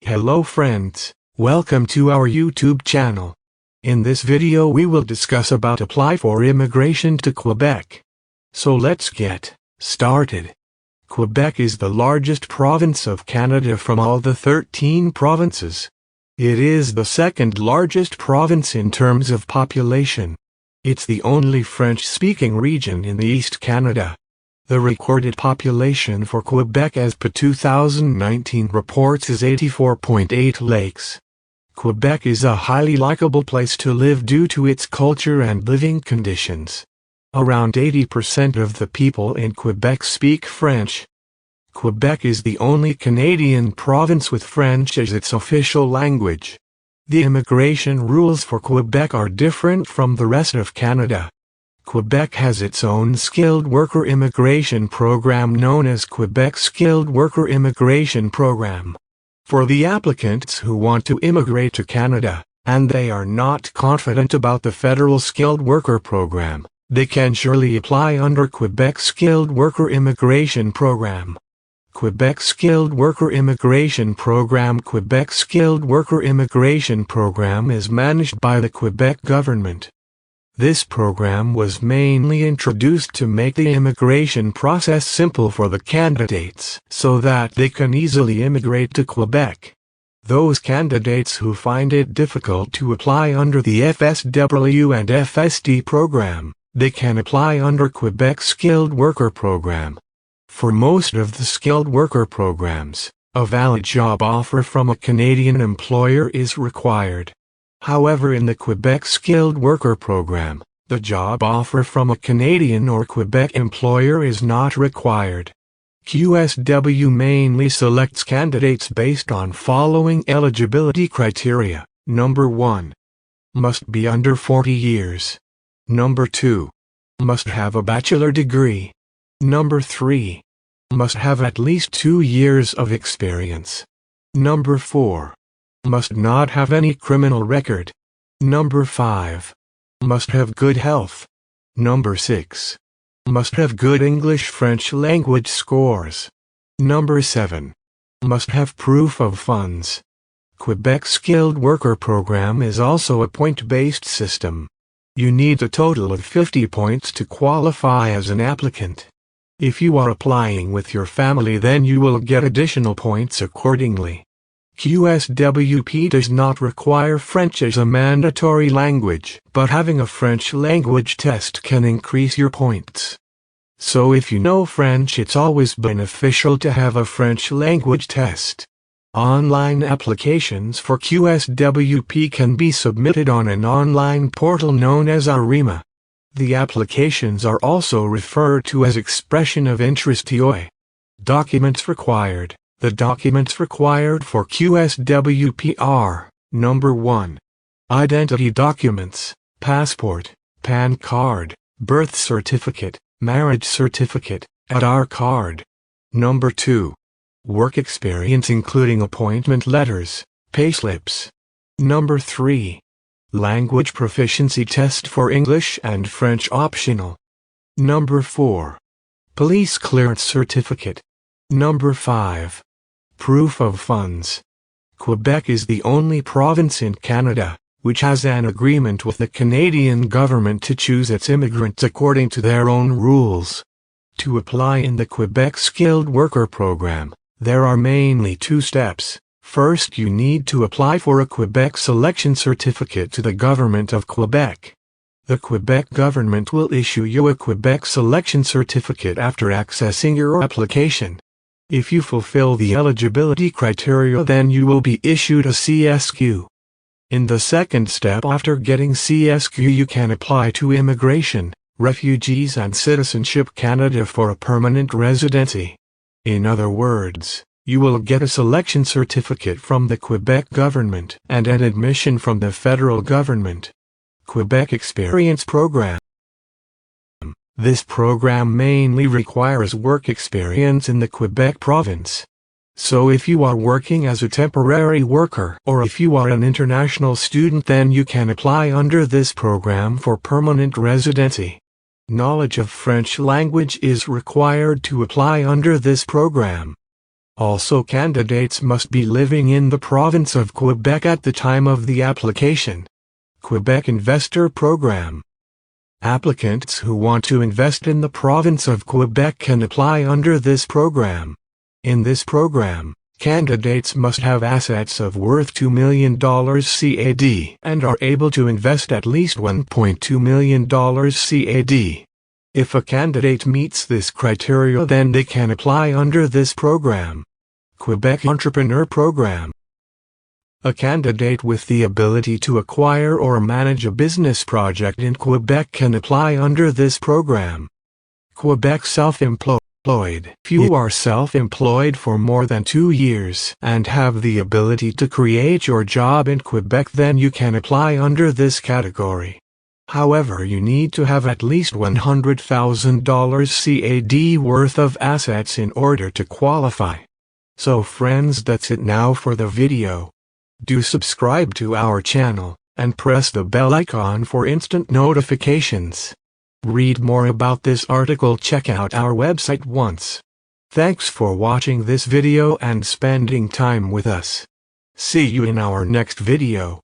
Hello friends, welcome to our YouTube channel. In this video we will discuss about apply for immigration to Quebec. So let's get started. Quebec is the largest province of Canada from all the 13 provinces. It is the second largest province in terms of population. It's the only French-speaking region in the East Canada. The recorded population for Quebec as per 2019 reports is 84.8 lakhs. Quebec is a highly likable place to live due to its culture and living conditions. Around 80% of the people in Quebec speak French. Quebec is the only Canadian province with French as its official language. The immigration rules for Quebec are different from the rest of Canada. Quebec has its own skilled worker immigration program known as Quebec Skilled Worker Immigration Program. For the applicants who want to immigrate to Canada, and they are not confident about the federal skilled worker program, they can surely apply under Quebec Skilled Worker Immigration Program. Quebec Skilled Worker Immigration Program. Quebec Skilled Worker Immigration Program is managed by the Quebec government. This program was mainly introduced to make the immigration process simple for the candidates so that they can easily immigrate to Quebec. Those candidates who find it difficult to apply under the FSW and FSD program, they can apply under Quebec Skilled Worker Program. For most of the skilled worker programs, a valid job offer from a Canadian employer is required. However, in the Quebec Skilled Worker Program, the job offer from a Canadian or Quebec employer is not required. QSW mainly selects candidates based on following eligibility criteria. Number 1. Must be under 40 years. Number 2. Must have a bachelor degree. Number 3. Must have at least 2 years of experience. Number 4. Must not have any criminal record. Number 5. Must have good health. Number 6. Must have good English-French language scores. Number 7. Must have proof of funds. Quebec Skilled Worker Program is also a point-based system. You need a total of 50 points to qualify as an applicant. If you are applying with your family, then you will get additional points accordingly. QSWP does not require French as a mandatory language, but having a French language test can increase your points. So if you know French, it's always beneficial to have a French language test. Online applications for QSWP can be submitted on an online portal known as ARIMA. The applications are also referred to as Expression of Interest (TOI). Documents required. The documents required for QSWP are: Number 1. Identity documents, passport, PAN card, birth certificate, marriage certificate, Aadhaar card. Number 2. Work experience including appointment letters, payslips. Number 3. Language proficiency test for English and French optional. Number 4. Police clearance certificate. Number 5. Proof of funds. Quebec is the only province in Canada which has an agreement with the Canadian government to choose its immigrants according to their own rules. To apply in the Quebec Skilled Worker Program, there are mainly 2 steps. First, you need to apply for a Quebec Selection Certificate to the Government of Quebec. The Quebec government will issue you a Quebec Selection Certificate after accessing your application. If you fulfill the eligibility criteria, then you will be issued a CSQ. In the second step, after getting CSQ, you can apply to Immigration, Refugees and Citizenship Canada for a permanent residency. In other words, you will get a selection certificate from the Quebec government and an admission from the federal government. Quebec Experience Program. This program mainly requires work experience in the Quebec province. So if you are working as a temporary worker or if you are an international student, then you can apply under this program for permanent residency. Knowledge of French language is required to apply under this program. Also, candidates must be living in the province of Quebec at the time of the application. Quebec Investor Program. Applicants who want to invest in the province of Quebec can apply under this program. In this program, candidates must have assets of worth $2 million CAD and are able to invest at least $1.2 million CAD. If a candidate meets this criteria, then they can apply under this program. Quebec Entrepreneur Program. A candidate with the ability to acquire or manage a business project in Quebec can apply under this program. Quebec Self-Employed. If you are self-employed for more than 2 years and have the ability to create your job in Quebec, then you can apply under this category. However, you need to have at least $100,000 CAD worth of assets in order to qualify. So friends, that's it now for the video. Do subscribe to our channel and press the bell icon for instant notifications. Read more about this article, check out our website once. Thanks for watching this video and spending time with us. See you in our next video.